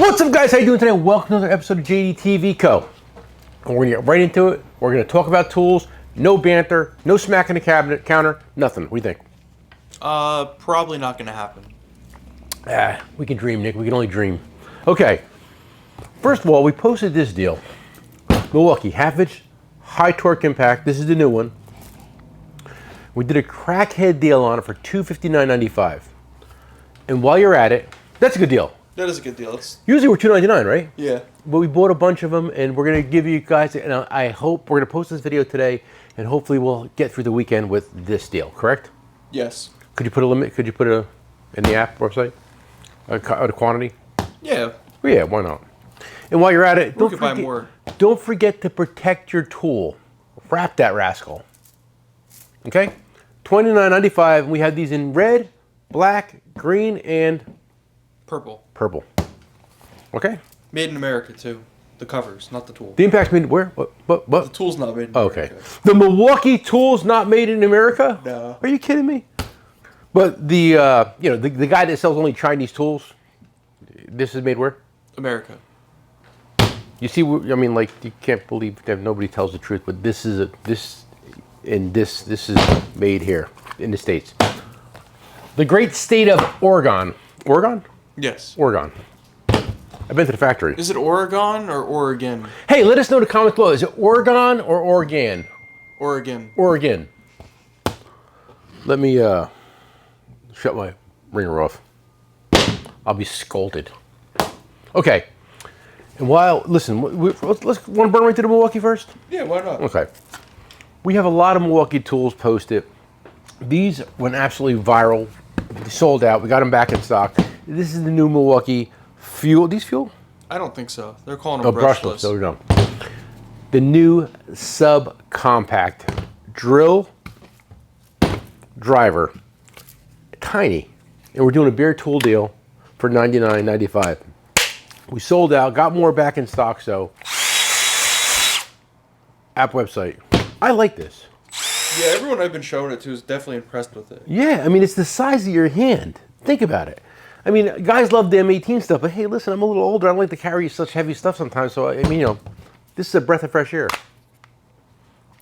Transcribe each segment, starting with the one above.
What's up, guys? How you doing today? Welcome to another episode of Jdtco. And we're gonna get right into it. We're gonna talk about tools. No banter, no smacking the cabinet counter, nothing. What do you think? Probably not gonna happen. We can dream, Nick. We can only dream. Okay. First of all, we posted this deal. Milwaukee half-inch high torque impact. This is the new one. We did a crackhead deal on it for $259.95. And while you're at it, that's a good deal. That is a good deal. Usually we're $299, right? Yeah. But we bought a bunch of them, and we're going to give you guys, and I hope we're going to post this video today, and hopefully we'll get through the weekend with this deal, correct? Yes. Could you put a limit? Could you put a in the app website? A quantity? Yeah. Well, yeah, why not? And while you're at it, don't forget to protect your tool. Wrap that rascal. Okay? $29.95, and we have these in red, black, green, and purple. Okay? Made in America, too. The covers, not the tool. The impact's made where? What? The tool's not made in America. Okay. The Milwaukee Tools not made in America? No. Are you kidding me? But the the guy that sells only Chinese tools, this is made where? America. You see, I mean, like, you can't believe that nobody tells the truth, but this is this is made here in the States. The great state of Oregon. Oregon? Yes. Oregon. I've been to the factory. Is it Oregon or Oregon? Hey, let us know in the comments below. Is it Oregon or Oregon? Oregon. Oregon. Let me shut my ringer off. I'll be scolded. Okay. And listen, let's want to burn right to the Milwaukee first? Yeah, why not? Okay. We have a lot of Milwaukee Tools posted. These went absolutely viral. They sold out. We got them back in stock. This is the new Milwaukee Fuel. These Fuel? I don't think so. They're calling them brushless. So we don't. The new subcompact drill driver. Tiny. And we're doing a bare tool deal for $99.95. We sold out. Got more back in stock, so. App website. I like this. Yeah, everyone I've been showing it to is definitely impressed with it. Yeah, I mean, it's the size of your hand. Think about it. I mean, guys love the M18 stuff, but hey, listen, I'm a little older. I don't like to carry such heavy stuff sometimes, so, I mean, this is a breath of fresh air.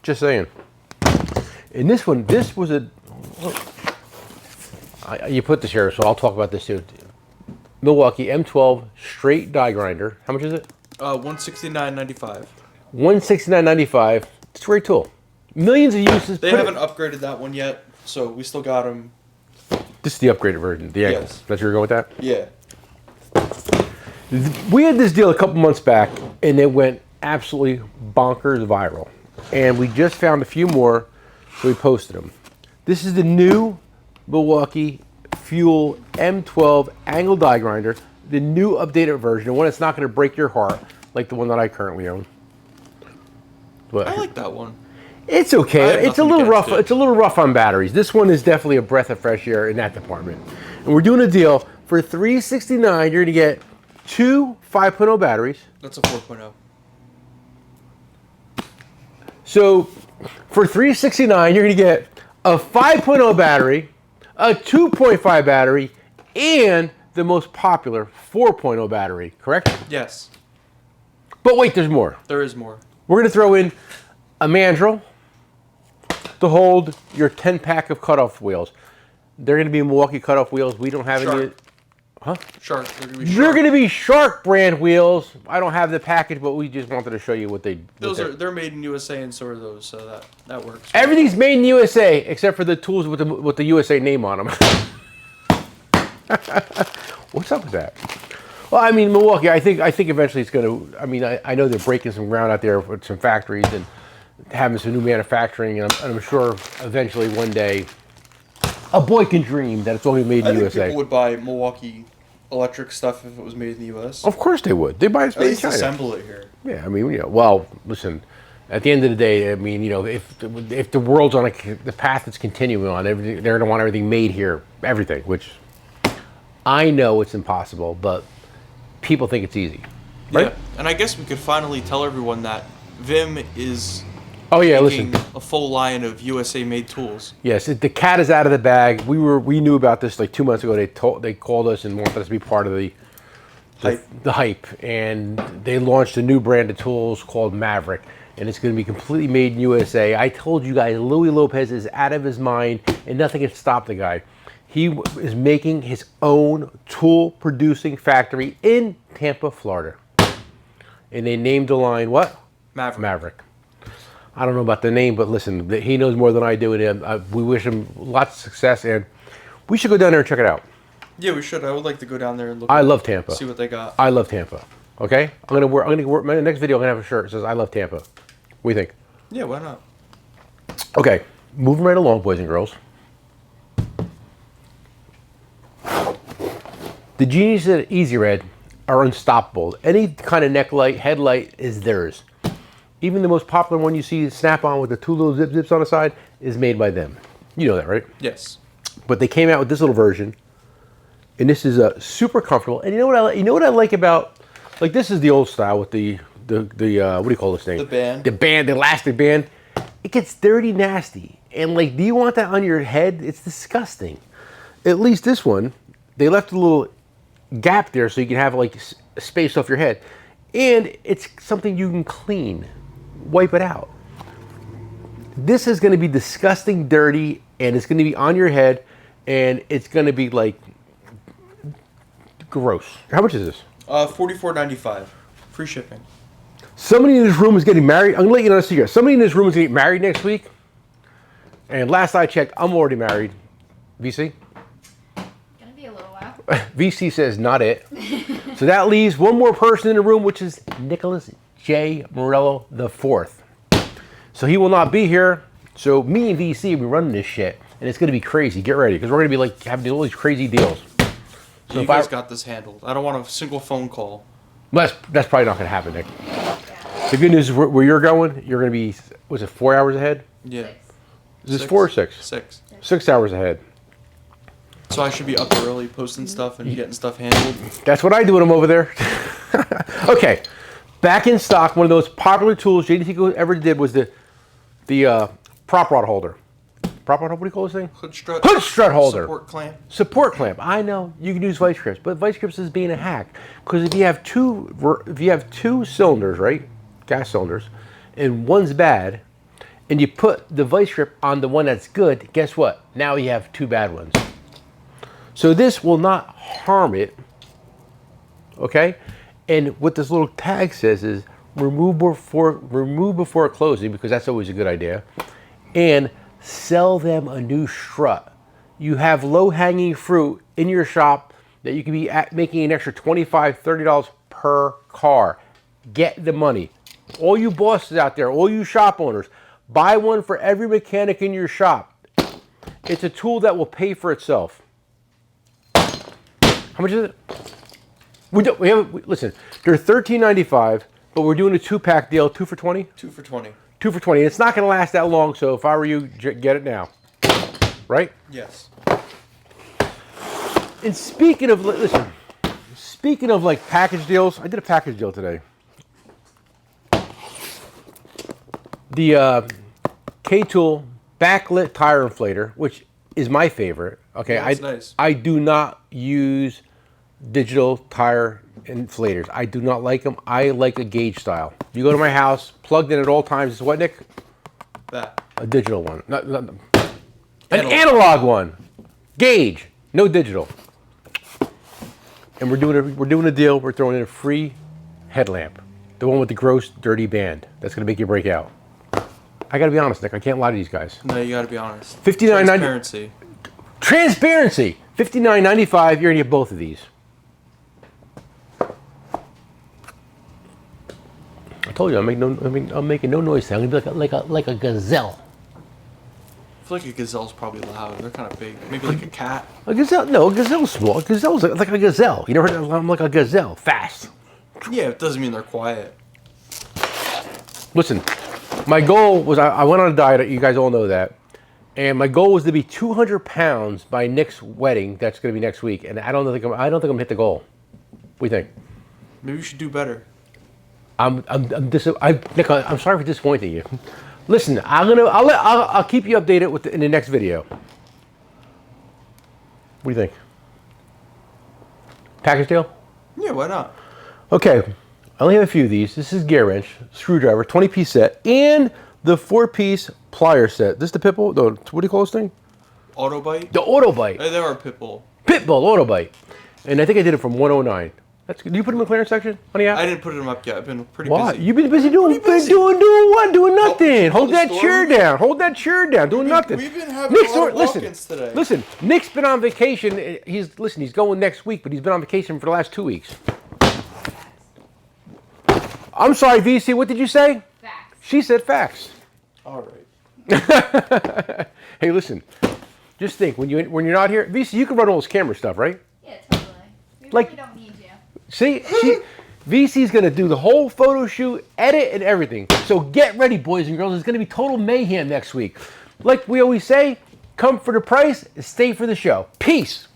Just saying. And this one, this was a... you put this here, so I'll talk about this too. Milwaukee M12 straight die grinder. How much is it? $169.95. $169.95. It's a great tool. Millions of uses. They haven't upgraded that one yet, so we still got them. This is the upgraded version. The ankles. Yes. That's where you're going with that? Yeah. We had this deal a couple months back, and it went absolutely bonkers viral. And we just found a few more, so we posted them. This is the new Milwaukee Fuel M12 angle die grinder, the new updated version, the one that's not going to break your heart like the one that I currently own. But I like that one. It's okay. It's a little rough. It. It's a little rough on batteries. This one is definitely a breath of fresh air in that department. And we're doing a deal for $369. You're going to get two 5.0 batteries. That's a 4.0. So for $369, you're going to get a 5.0 battery, a 2.5 battery, and the most popular 4.0 battery. Correct? Yes. But wait, there's more. There is more. We're going to throw in a mandrel to hold your 10-pack of cutoff wheels. They're going to be Milwaukee cutoff wheels. We don't have any. Huh? Shark. They're going to be Shark brand wheels. I don't have the package, but we just wanted to show you what they. They're made in USA, and so are those. So that works. Everything's made in USA except for the tools with the USA name on them. What's up with that? Well, I mean, Milwaukee. I think eventually it's going to. I mean, I know they're breaking some ground out there with some factories and having some new manufacturing, and I'm sure eventually one day a boy can dream that it's only made in the USA. People would buy Milwaukee electric stuff if it was made in the US. Of course they would. They buy it made in China. Assemble it here. Yeah, I mean, well, listen. At the end of the day, I mean, if the world's on the path it's continuing on, they're going to want everything made here, everything. Which I know it's impossible, but people think it's easy, right? Yeah, and I guess we could finally tell everyone that Vim is Oh yeah, making listen. a full line of USA-made tools. Yes, the cat is out of the bag. We knew about this like 2 months ago. They called us and wanted us to be part of the the hype, and they launched a new brand of tools called Maverick, and it's going to be completely made in USA. I told you guys, Louis Lopez is out of his mind, and nothing can stop the guy. He is making his own tool producing factory in Tampa, Florida, and they named the line what? Maverick. I don't know about the name, but listen, he knows more than I do, and we wish him lots of success, and we should go down there and check it out. Yeah, we should. I would like to go down there and look. I love Tampa. See what they got. I love Tampa. Okay, I'm gonna work my next video. I'm gonna have a shirt that says "I love Tampa." What do you think? Yeah, why not? Okay, moving right along, boys and girls. The Genius at Easy Red are unstoppable. Any kind of neck light, headlight is theirs. Even the most popular one you see, Snap-on with the two little zips on the side, is made by them. You know that, right? Yes. But they came out with this little version, and this is super comfortable. And you know what I like about, like, this is the old style with the what do you call this thing? The band. The elastic band. It gets dirty, nasty, and like, do you want that on your head? It's disgusting. At least this one, they left a little gap there so you can have like space off your head, and it's something you can clean, wipe it out. This is going to be disgusting, dirty, and it's going to be on your head, and it's going to be like gross. How much is this? $44.95, free shipping. Somebody in this room is getting married. I'm going to let you know a secret. Somebody in this room is going to get married next week, and last I checked, I'm already married. VC? Gonna be a little while. VC says not it. So that leaves one more person in the room, which is Nicholas J. Morello IV. So he will not be here. So me and VC will be running this shit, and it's going to be crazy. Get ready, because we're going to be like having all these crazy deals. So You guys got this handled. I don't want a single phone call. that's probably not going to happen, Nick. The good news is where you're going, you're going to be, was it 4 hours ahead? Yeah. Is this 4 or 6? 6. 6 hours ahead. So I should be up early posting stuff and getting stuff handled. That's what I do when I'm over there. Okay, back in stock. One of those popular tools Jdtco ever did was the prop rod holder. Prop rod holder, what do you call this thing? Hood strut. Hood strut holder. Support clamp. Support clamp. I know you can use vice grips, but vice grips is being a hack, because if you have two cylinders, right, gas cylinders, and one's bad, and you put the vice grip on the one that's good, guess what? Now you have two bad ones. So this will not harm it, okay? And what this little tag says is remove before closing, because that's always a good idea, and sell them a new strut. You have low-hanging fruit in your shop that you can be making an extra $25, $30 per car. Get the money. All you bosses out there, all you shop owners, buy one for every mechanic in your shop. It's a tool that will pay for itself. How much is it? Listen, they're $13.95, but we're doing a 2-pack deal, 2 for 20? 2 for 20. 2 for 20. It's not going to last that long, so if I were you, get it now. Right? Yes. And speaking of, listen, speaking of like package deals, I did a package deal today. The K-Tool backlit tire inflator, which is my favorite. Okay, Yeah, it's nice. I do not use digital tire inflators. I do not like them. I like a gauge style. You go to my house, plugged in at all times. It's what, Nick? That. A digital one. An analog one. Gauge. No digital. And we're doing a deal. We're throwing in a free headlamp. The one with the gross, dirty band. That's going to make you break out. I got to be honest, Nick. I can't lie to these guys. No, you gotta be honest. $59.90. Transparency. Transparency. $59.95. You're going to get both of these. I told you, I'm making no noise sound. I'm going to be like a gazelle. I feel like a gazelle's probably loud. They're kind of big. Maybe like a cat. A gazelle? No, a gazelle's small. A gazelle's like a gazelle. You never heard of, I'm like a gazelle, fast. Yeah, it doesn't mean they're quiet. Listen, my goal was, I went on a diet, you guys all know that, and my goal was to be 200 pounds by Nick's wedding. That's going to be next week, and I don't think I'm going to hit the goal. What do you think? Maybe you should do better. Nick, I'm sorry for disappointing you. Listen, I'll keep you updated in the next video. What do you think? Package deal? Yeah, why not? Okay, I only have a few of these. This is gear wrench, screwdriver, 20-piece set, and the 4-piece plier set. This is the Pitbull? No, what do you call this thing? Autobite? The Autobite. Hey, they are Pitbull. Pitbull Autobite. And I think I did it from 109. That's good. Did you put them in the clearance section on the app? I didn't put them up yet. I've been pretty Why? busy. You've been busy doing busy. doing what? Doing nothing. Help Hold the that store. chair down. Hold that chair down. Doing nothing. We've been having a lot of listen, walk-ins today. listen. Nick's been on vacation. He's going next week, but he's been on vacation for the last 2 weeks. I'm sorry, VC. What did you say? Facts. She said facts. All right. Hey, listen. Just think when you're not here, VC, you can run all this camera stuff, right? Yeah, totally. We Like- really don't need you. See, VC's gonna do the whole photo shoot, edit, and everything. So get ready, boys and girls. It's gonna be total mayhem next week. Like we always say, come for the price, stay for the show. Peace.